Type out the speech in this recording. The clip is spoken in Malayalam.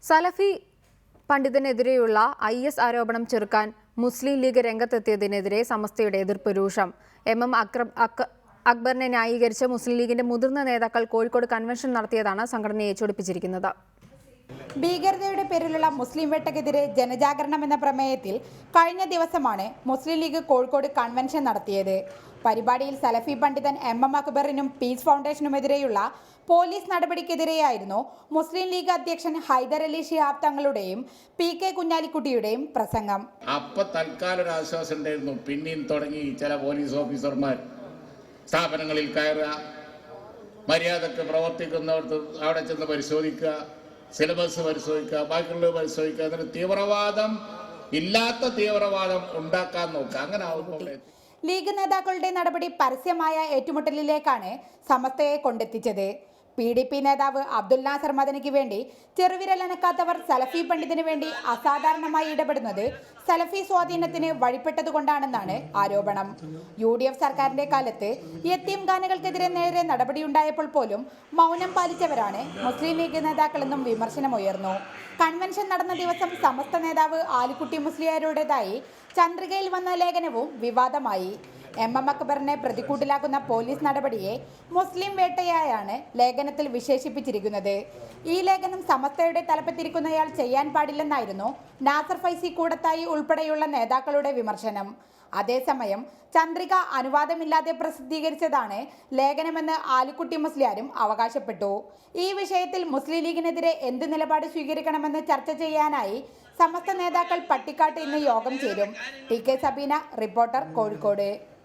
സലഫി പണ്ഡിതനെതിരെയുള്ള IS ആരോപണം ചെറുക്കാൻ മുസ്ലിം ലീഗ് രംഗത്തെത്തിയതിനെതിരെ സമസ്തയുടെ എതിർപ്പ് രൂക്ഷം. MM അക്ബറിനെ ന്യായീകരിച്ച് മുസ്ലിം ലീഗിന്റെ മുതിർന്ന നേതാക്കൾ കോഴിക്കോട് കൺവെൻഷൻ നടത്തിയതാണ് സംഘടനയെ ചൊടിപ്പിച്ചിരിക്കുന്നത്. ഭീകരതയുടെ പേരിലുള്ള മുസ്ലിം വേട്ടയ്ക്കെതിരെ ജനജാഗരണം എന്ന പ്രമേയത്തിൽ കഴിഞ്ഞ ദിവസമാണ് മുസ്ലിം ലീഗ് കോഴിക്കോട് കൺവെൻഷൻ നടത്തിയത്. പരിപാടിയിൽ സലഫി പണ്ഡിതൻ MM അക്ബറിനും പീസ് ഫൗണ്ടേഷനുമെതിരെയുള്ള പോലീസ് നടപടിക്കെതിരെയായിരുന്നു മുസ്ലിം ലീഗ് അധ്യക്ഷൻ ഹൈദർ അലി ശിഹാബ് തങ്ങളുടെയും PK കുഞ്ഞാലിക്കുട്ടിയുടെയും പ്രസംഗം. അപ്പൊ തൽക്കാലം ഒരു ആശ്വാസം ഉണ്ടായിരുന്നു. പിന്നെയും തുടങ്ങി ചില പോലീസ് ഓഫീസർമാർ സ്ഥാപനങ്ങളിൽ കയറുക, മര്യാദക്ക് പ്രവർത്തിക്കുന്നവർക്ക് അവിടെ ചെന്ന് പരിശോധിക്കുക, സിലബസ് പരിശോധിക്കുക, ബാക്കിയുള്ളത് പരിശോധിക്കുക, അതിന് തീവ്രവാദം ഇല്ലാത്ത തീവ്രവാദം ഉണ്ടാക്കാൻ നോക്കുക. അങ്ങനെ ആവുമ്പോൾ ലീഗ് നേതാക്കളുടെ നടപടി പരസ്യമായ ഏറ്റുമുട്ടലിലേക്കാണ് സമസ്തയെ കൊണ്ടെത്തിച്ചത്. PDP നേതാവ് അബ്ദുൽ നാസർ മദനിക്ക് വേണ്ടി ചെറുവിരലനക്കാത്തവർ സലഫി പണ്ഡിതിന് വേണ്ടി അസാധാരണമായി ഇടപെടുന്നത് സലഫി സ്വാധീനത്തിന് വഴിപ്പെട്ടതുകൊണ്ടാണെന്നാണ് ആരോപണം. UDF സർക്കാരിന്റെ കാലത്ത് യത്തീംഖാനകൾക്കെതിരെ നേരെ നടപടിയുണ്ടായപ്പോൾ പോലും മൗനം പാലിച്ചവരാണ് മുസ്ലിം ലീഗ് നേതാക്കളെന്നും വിമർശനമുയർന്നു. കൺവെൻഷൻ നടന്ന ദിവസം സമസ്ത നേതാവ് ആലിക്കുട്ടി മുസ്ലിയാരുടേതായി ചന്ദ്രികയിൽ വന്ന ലേഖനവും വിവാദമായി. MM അക്ബറിനെ പ്രതിക്കൂട്ടിലാക്കുന്ന പോലീസ് നടപടിയെ മുസ്ലിം വേട്ടയായാണ് ലേഖനത്തിൽ വിശേഷിപ്പിച്ചിരിക്കുന്നത്. ഈ ലേഖനം സമസ്തയുടെ തലപ്പത്തിരിക്കുന്നയാൾ ചെയ്യാൻ പാടില്ലെന്നായിരുന്നു നാസർ ഫൈസി കൂടത്തായി ഉൾപ്പെടെയുള്ള നേതാക്കളുടെ വിമർശനം. അതേസമയം ചന്ദ്രിക അനുവാദമില്ലാതെ പ്രസിദ്ധീകരിച്ചതാണ് ലേഖനമെന്ന് ആലിക്കുട്ടി മുസ്ലിയാരും അവകാശപ്പെട്ടു. ഈ വിഷയത്തിൽ മുസ്ലിം ലീഗിനെതിരെ എന്ത് നിലപാട് സ്വീകരിക്കണമെന്ന് ചർച്ച ചെയ്യാനായി സമസ്ത നേതാക്കൾ പട്ടിക്കാട്ട് ഇന്ന് യോഗം ചേരും. TK Sabina, reporter, Kozhikode.